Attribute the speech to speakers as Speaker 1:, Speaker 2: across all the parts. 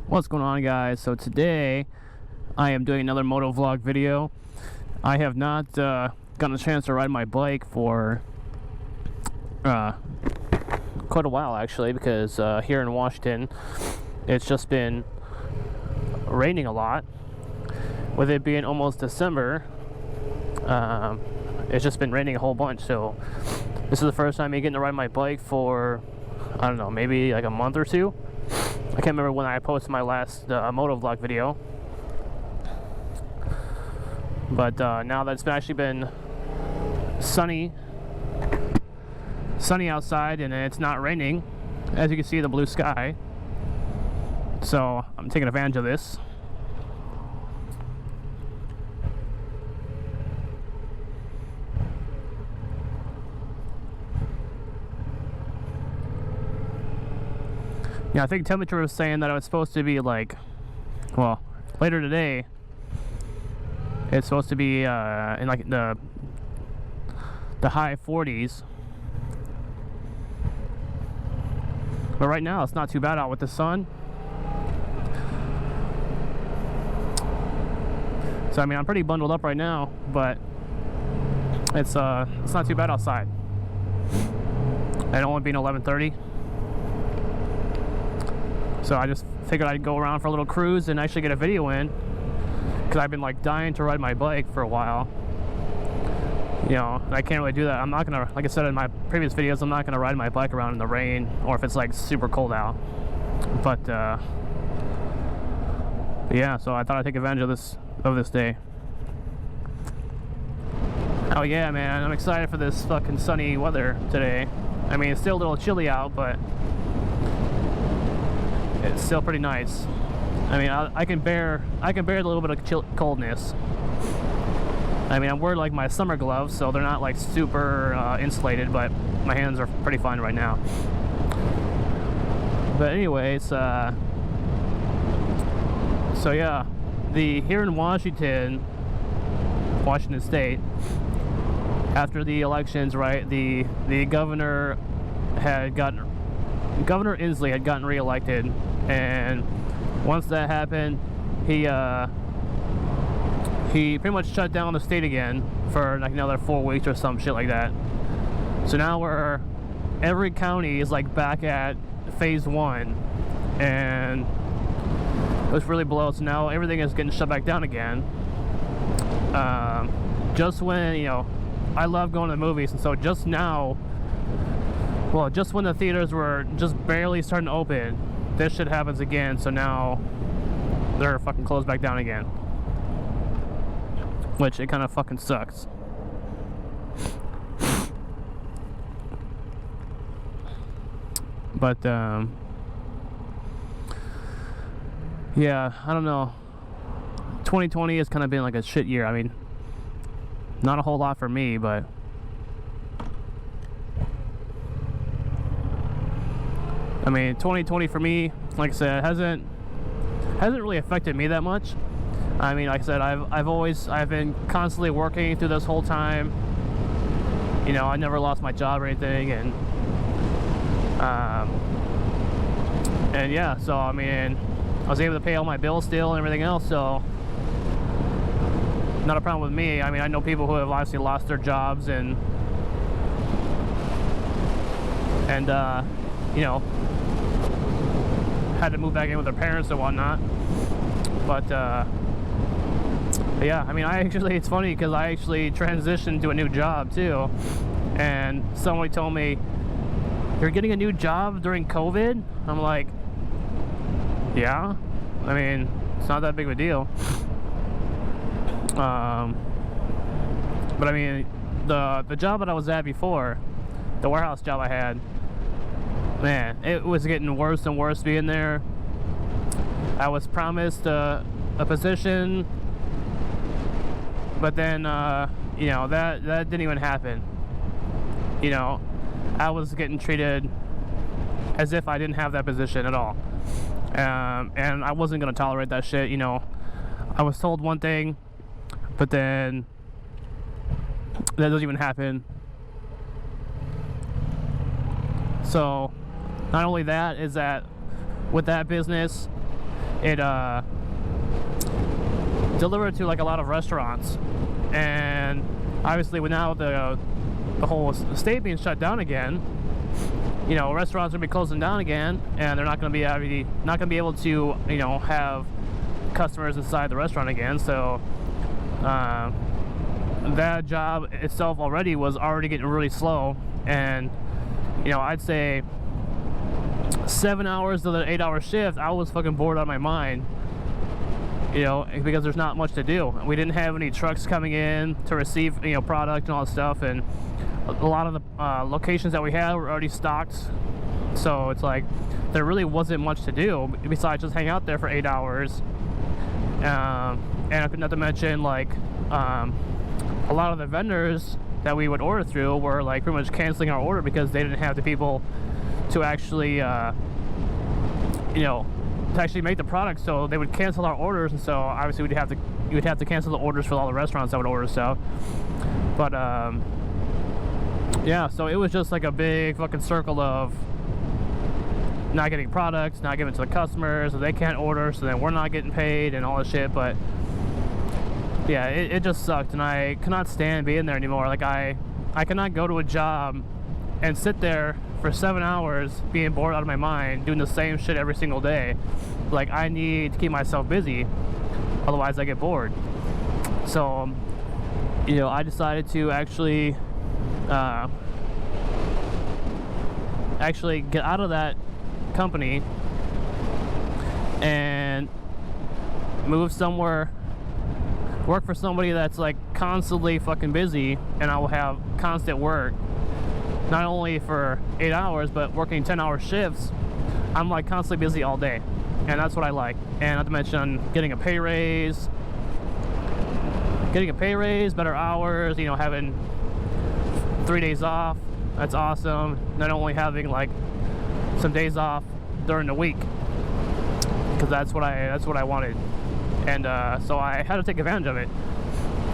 Speaker 1: What's going on, guys? So today I am doing another moto vlog video. I have not gotten a chance to ride my bike for quite a while, actually, because here in Washington it's just been raining a lot. With it being almost December, it's just been raining a whole bunch, so this is the first time I'm getting to ride my bike for, I don't know, maybe like a month or two. I can't remember when I posted my last moto vlog video, but now that it's actually been sunny outside and it's not raining, as you can see, the blue sky, so I'm taking advantage of this. Yeah, I think temperature was saying that it was supposed to be like, well, later today, it's supposed to be in like the high 40s. But right now, it's not too bad out with the sun. So I mean, I'm pretty bundled up right now, but it's not too bad outside. And only being 11:30. So I just figured I'd go around for a little cruise and actually get a video in, because I've been like dying to ride my bike for a while. You know, I can't really do that. I'm not gonna, like I said in my previous videos, I'm not gonna ride my bike around in the rain or if it's like super cold out. But yeah, so I thought I'd take advantage of this day. Oh yeah, man, I'm excited for this fucking sunny weather today. I mean, it's still a little chilly out, but it's still pretty nice. I mean, I can bear a little bit of coldness. I mean, I'm wearing like my summer gloves, so they're not like super insulated, but my hands are pretty fine right now. But anyways, so yeah, here in Washington State, after the elections, right, the governor Inslee had gotten reelected, and once that happened, he pretty much shut down the state again for like another 4 weeks or some shit like that. So now every county is like back at phase 1, and it was really below. So now everything is getting shut back down again. Just when, you know, I love going to the movies, and so just now, well, just when the theaters were just barely starting to open, this shit happens again, so now they're fucking closed back down again. Which, it kind of fucking sucks. But, yeah, I don't know. 2020 has kind of been like a shit year. I mean, not a whole lot for me, but I mean, 2020 for me, like I said, hasn't really affected me that much. I mean, like I said, I've been constantly working through this whole time. You know, I never lost my job or anything, and yeah, so I mean, I was able to pay all my bills still and everything else, so not a problem with me. I mean, I know people who have obviously lost their jobs and you know, had to move back in with their parents and whatnot. But yeah, I mean, it's funny because I actually transitioned to a new job too, and somebody told me, "You're getting a new job during COVID?" I'm like, yeah, I mean, it's not that big of a deal. But I mean, the job that I was at before, the warehouse job I had, man, it was getting worse and worse being there. I was promised a position, but then you know, that didn't even happen. You know, I was getting treated as if I didn't have that position at all, and I wasn't gonna tolerate that shit. You know, I was told one thing, but then that doesn't even happen. So not only that, is that with that business, it delivered to like a lot of restaurants, and obviously with now the whole state being shut down again, you know, restaurants are gonna be closing down again, and they're not gonna be able to, you know, have customers inside the restaurant again. So that job itself was already getting really slow, and you know, I'd say 7 hours of the 8-hour shift, I was fucking bored out of my mind, you know, because there's not much to do. We didn't have any trucks coming in to receive, you know, product and all that stuff, and a lot of the locations that we had were already stocked. So it's like there really wasn't much to do besides just hang out there for 8 hours. And not to mention, like, a lot of the vendors that we would order through were like pretty much canceling our order because they didn't have the people to actually, you know, to actually make the product. So they would cancel our orders, and so obviously you would have to cancel the orders for all the restaurants that would order stuff. But yeah, so it was just like a big fucking circle of not getting products, not giving it to the customers, so they can't order, so then we're not getting paid and all this shit. But yeah, it just sucked, and I cannot stand being there anymore. Like I cannot go to a job and sit there for 7 hours being bored out of my mind doing the same shit every single day. Like, I need to keep myself busy, otherwise I get bored. So, you know, I decided to actually get out of that company and move somewhere, work for somebody that's like constantly fucking busy, and I will have constant work, not only for 8 hours, but working 10-hour shifts. I'm like constantly busy all day, and that's what I like. And not to mention getting a pay raise, better hours, you know, having 3 days off. That's awesome. Not only having like some days off during the week, because that's what I wanted. And so I had to take advantage of it.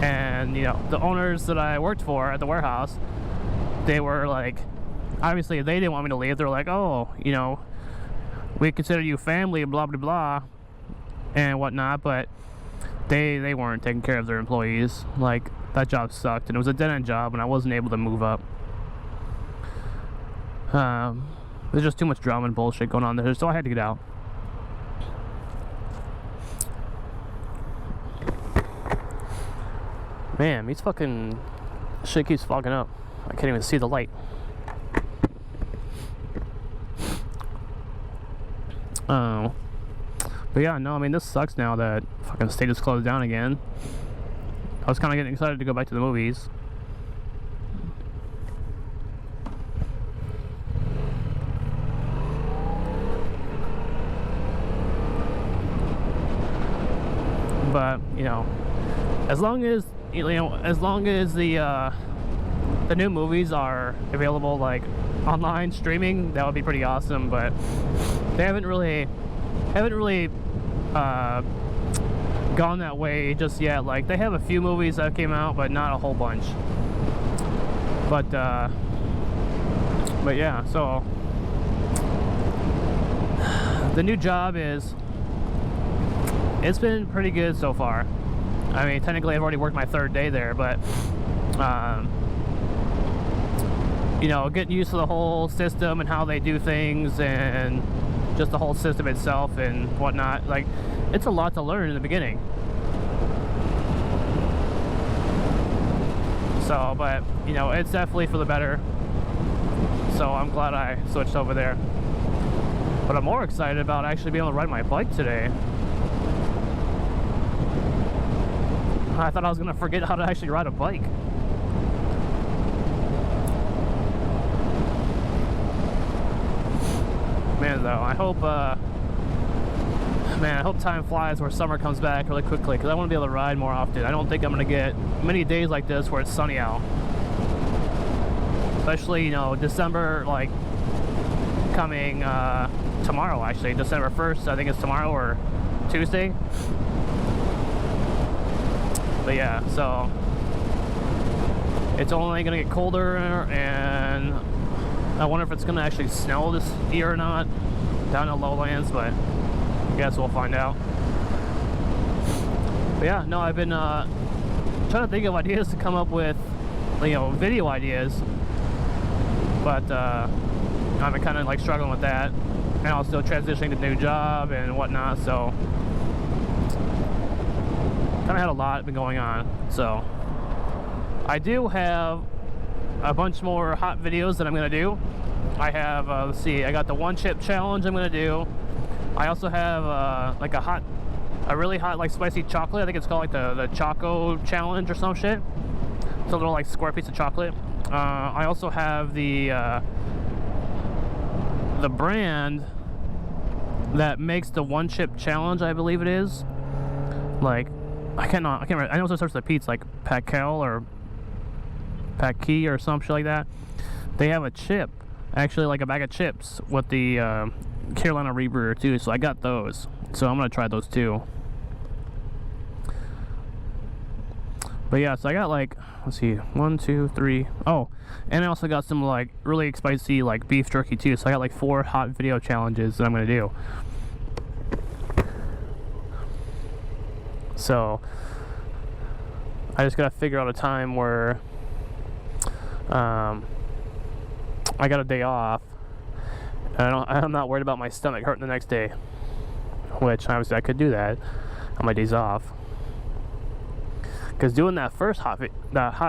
Speaker 1: And you know, the owners that I worked for at the warehouse, they were like, obviously they didn't want me to leave. They were like, oh, you know, we consider you family, blah blah blah and whatnot. But they weren't taking care of their employees. Like, that job sucked, and it was a dead-end job, and I wasn't able to move up. There's just too much drama and bullshit going on there, so I had to get out. Man, these fucking shit keeps fogging up. I can't even see the light. But yeah, no, I mean, this sucks now that fucking state is closed down again. I was kind of getting excited to go back to the movies. But you know, as long as the new movies are available like online streaming, that would be pretty awesome. But they haven't really gone that way just yet. Like, they have a few movies that came out, but not a whole bunch. But yeah, so the new job it's been pretty good so far. I mean, technically I've already worked my 3rd day there, but you know, getting used to the whole system and how they do things, and just the whole system itself and whatnot. Like, it's a lot to learn in the beginning. So, but you know, it's definitely for the better. So I'm glad I switched over there. But I'm more excited about actually being able to ride my bike today. I thought I was gonna forget how to actually ride a bike. Man, though, I hope time flies where summer comes back really quickly, because I want to be able to ride more often. I don't think I'm gonna get many days like this where it's sunny out. Especially, you know, December, like, coming tomorrow, actually. December 1st, I think it's tomorrow or Tuesday. But yeah, so it's only gonna get colder, and I wonder if it's gonna actually snow this year or not down in the lowlands. But guess we'll find out. But yeah, no, I've been trying to think of ideas to come up with, you know, video ideas, but I've been kind of like struggling with that, and also transitioning to a new job and whatnot, so kind of had a lot been going on. So I do have a bunch more hot videos that I'm going to do. I have, let's see, I got the one chip challenge I'm going to do. I also have like a really hot, like, spicy chocolate. I think it's called like the Choco Challenge or some shit. It's a little like square piece of chocolate. I also have the brand that makes the one chip challenge, I believe it is. Like, I can't remember. I know it starts with a P. It's like Pakel or Paki or some shit like that. They have a chip, actually, like a bag of chips with the Carolina Reaper too. So I got those. So I'm gonna try those too. But yeah, so I got like, let's see, 1, 2, 3. Oh, and I also got some like really spicy like beef jerky too. So I got like 4 hot video challenges that I'm gonna do. So I just gotta figure out a time where I got a day off, and I'm not worried about my stomach hurting the next day, which obviously I could do that on my days off. Because doing that first hot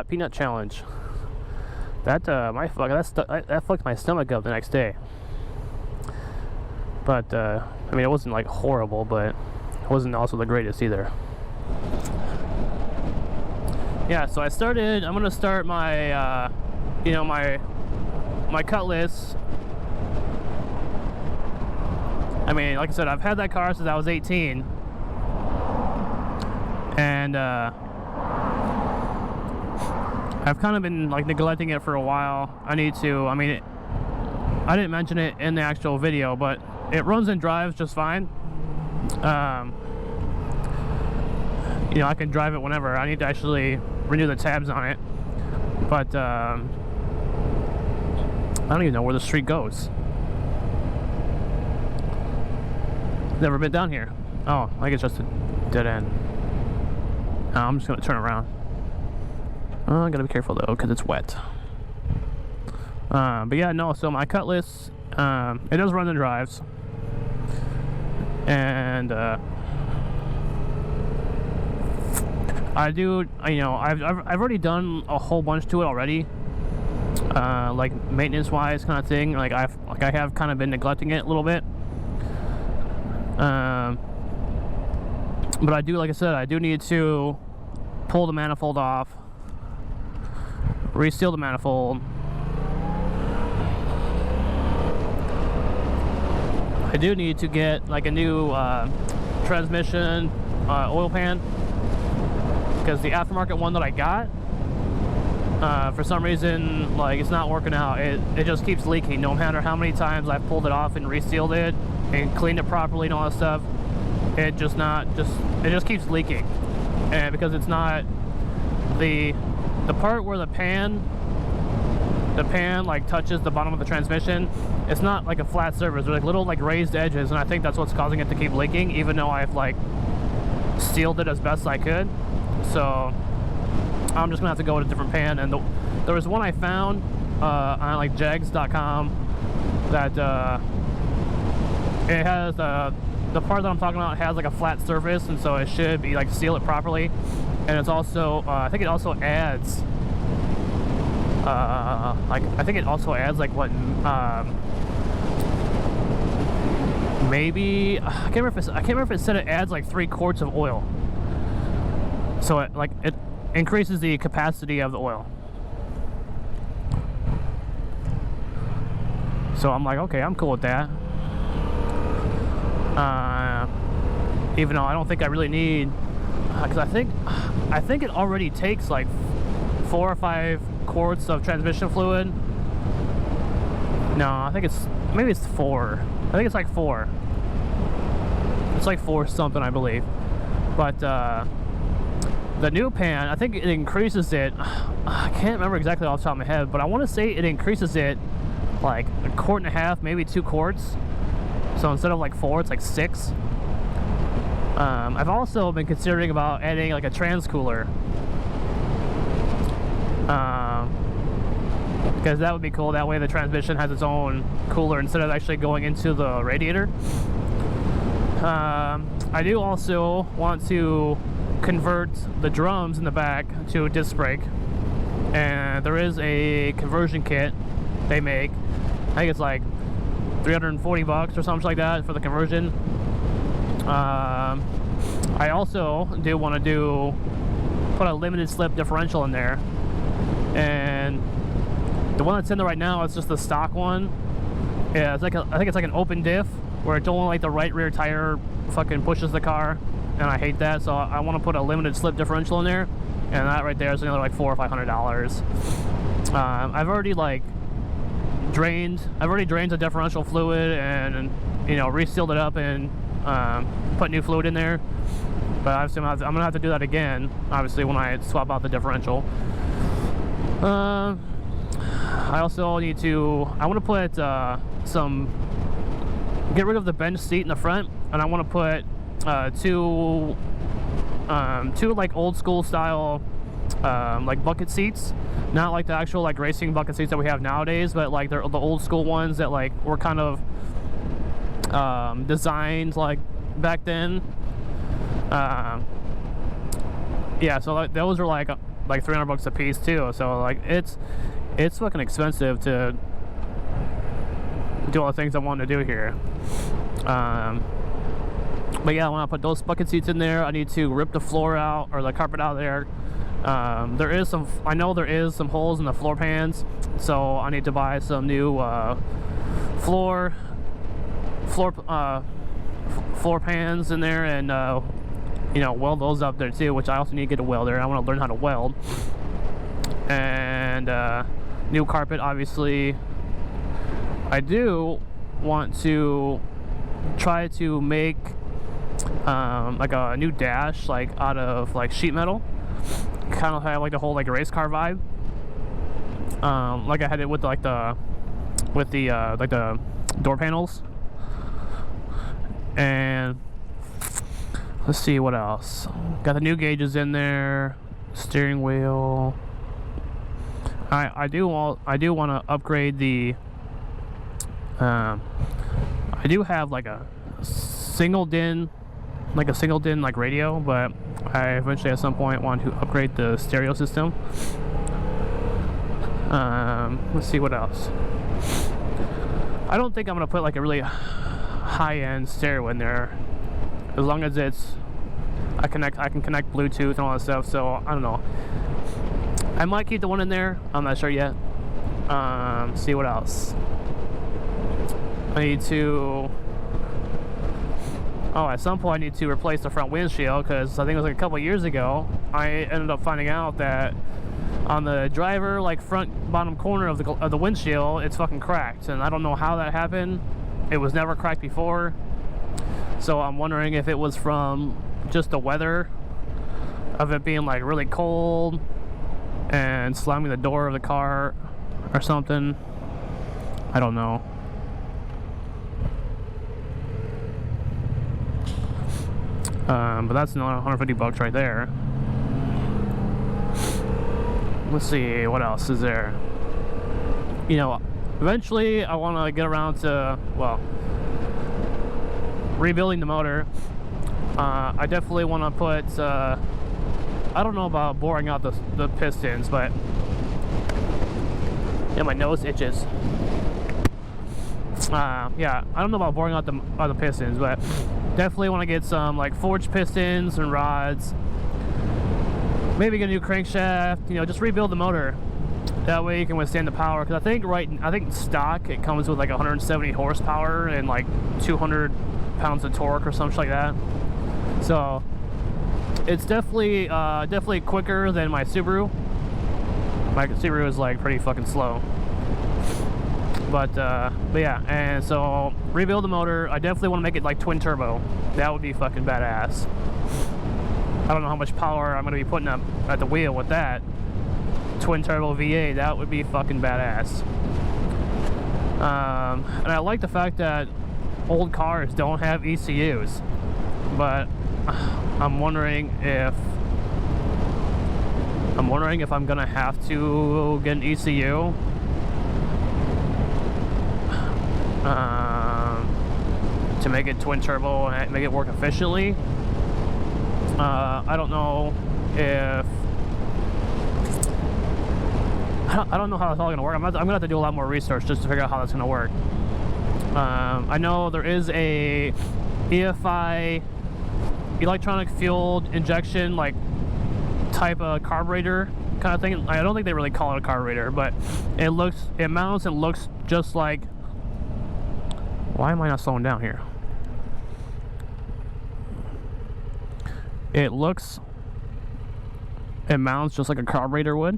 Speaker 1: peanut challenge, that fucked my stomach up the next day. But I mean, it wasn't like horrible, but it wasn't also the greatest either. Yeah, so I'm gonna start my you know, my Cutlass. I mean, like I said, I've had that car since I was 18, and I've kind of been like neglecting it for a while. I need to, I mean, I didn't mention it in the actual video, but it runs and drives just fine. You know, I can drive it whenever. I need to actually renew the tabs on it, but I don't even know where the street goes. Never been down here. Oh, I guess just a dead end. I'm just gonna turn around. I gotta be careful though, because it's wet. But yeah, no, so my Cutlass, it does run and drives. And I do, you know, I've already done a whole bunch to it already. Like maintenance wise kind of thing. Like I have kind of been neglecting it a little bit. But I do, like I said, I do need to pull the manifold off, reseal the manifold. I do need to get like a new transmission oil pan, because the aftermarket one that I got, for some reason, like, it's not working out. It just keeps leaking. No matter how many times I've pulled it off and resealed it and cleaned it properly and all that stuff, it just keeps leaking. And because it's not the part where the pan like touches the bottom of the transmission, it's not like a flat surface. There's like little like raised edges, and I think that's what's causing it to keep leaking, even though I've like sealed it as best I could. So I'm just gonna have to go with a different pan. And there was one I found on like jegs.com that it has the part that I'm talking about has like a flat surface, and so it should be like seal it properly. And it's also I think it also adds what maybe I can't remember if it said it adds like 3 quarts of oil. So it increases the capacity of the oil. So I'm like, okay, I'm cool with that. Even though I don't think I really need, because I think it already takes like 4 or 5 quarts of transmission fluid. No, I think maybe it's 4. I think it's like 4. It's like 4 something, I believe. But the new pan, I think it increases it. I can't remember exactly off the top of my head, but I want to say it increases it like 1.5 quarts, maybe 2 quarts. So instead of like 4, it's like 6. I've also been considering about adding like a trans cooler, because that would be cool. That way the transmission has its own cooler instead of actually going into the radiator. I do also want to convert the drums in the back to a disc brake, and there is a conversion kit they make. I think it's like $340 or something like that for the conversion. I also do want to put a limited slip differential in there, and the one that's in there right now is just the stock one. Yeah, it's like I think it's like an open diff where it's only like the right rear tire fucking pushes the car, and I hate that. So I want to put a limited slip differential in there, and that right there is another like $400 or $500. I've already drained the differential fluid and resealed it up and put new fluid in there. But obviously I'm gonna have to do that again, obviously, when I swap out the differential. I also need to, I want to put get rid of the bench seat in the front, and I want to put two like old school style like bucket seats, not like the actual like racing bucket seats that we have nowadays, but like they're the old school ones that like were kind of designed like back then. Yeah, so like, those are like $300 a piece too. So like it's fucking expensive to do all the things I want to do here. But yeah, when I put those bucket seats in there, I need to rip the floor out, or the carpet out of there. I know there is some holes in the floor pans, so I need to buy some new floor pans in there, and weld those up there too, which I also need to get a welder. I want to learn how to weld. And new carpet, obviously. I do want to try to make like a new dash like out of like sheet metal, kind of have like the whole like race car vibe, like I had it with like the door panels. And let's see what else. Got the new gauges in there, steering wheel. I do want to upgrade the I do have like a single din like radio, but I eventually at some point want to upgrade the stereo system. Let's see what else. I don't think I'm gonna put like a really high-end stereo in there, as long as I can connect Bluetooth and all that stuff. So I don't know. I might keep the one in there. I'm not sure yet. See what else. I need to. Oh, at some point I need to replace the front windshield, because I think it was like a couple years ago I ended up finding out that on the driver like front bottom corner of the windshield, it's fucking cracked, and I don't know how that happened. It was never cracked before, so I'm wondering if it was from just the weather of it being like really cold and slamming the door of the car or something. I don't know. But that's another $150 right there. Let's see, what else is there? Eventually I want to get around to, well, rebuilding the motor. I definitely want to put, I don't know about boring out the pistons, but yeah, my nose itches. Yeah, I don't know about boring out the pistons, but definitely want to get some like forged pistons and rods. Maybe get a new crankshaft. Just rebuild the motor. That way you can withstand the power. Because I think stock it comes with like 170 horsepower and like 200 pounds of torque or something like that. So it's definitely quicker than my Subaru. My Subaru is like pretty fucking slow. But yeah, and so rebuild the motor. I definitely want to make it like twin turbo. That would be fucking badass. I don't know how much power I'm going to be putting up at the wheel with that. Twin turbo V8, that would be fucking badass. And I like the fact that old cars don't have ECUs, but I'm wondering if I'm gonna have to get an ECU. To make it twin turbo and make it work efficiently. I don't know if I don't know how that's all gonna work. I'm gonna have to do a lot more research just to figure out how that's gonna work. I know there is a EFI, electronic fuel injection, like type of carburetor kind of thing. I don't think they really call it a carburetor, but it mounts and looks just like. Why am I not slowing down here? It mounts just like a carburetor would.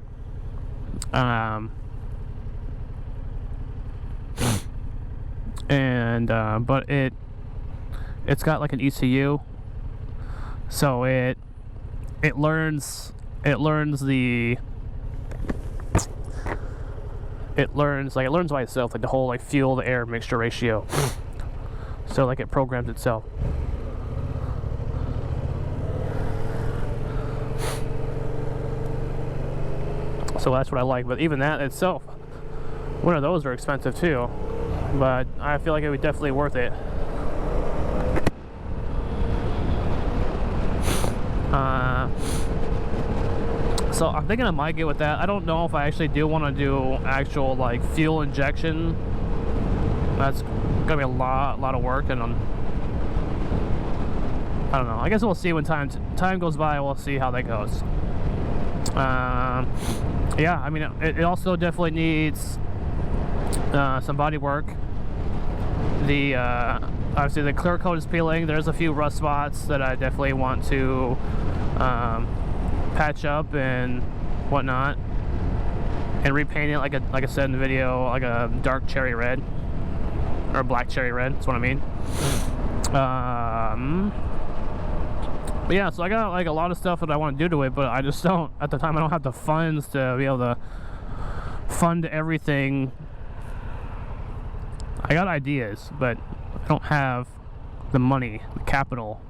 Speaker 1: But it's got like an ECU, so it learns by itself, like the whole like fuel to air mixture ratio. So like it programs itself. So that's what I like. But even that itself, one of those are expensive too. But I feel like it would definitely worth it. So I'm thinking I might get with that. I don't know if I actually do want to do actual like fuel injection. That's gonna be a lot of work, and I don't know. I guess we'll see when time goes by. We'll see how that goes. Yeah, I mean, it also definitely needs some body work. Obviously the clear coat is peeling. There's a few rust spots that I definitely want to patch up and whatnot, and repaint it like I said in the video, like a dark cherry red or black cherry red. That's what I mean. But yeah, so I got like a lot of stuff that I want to do to it, but I just don't, at the time I don't have the funds to be able to fund everything. I got ideas, but I don't have the money, the capital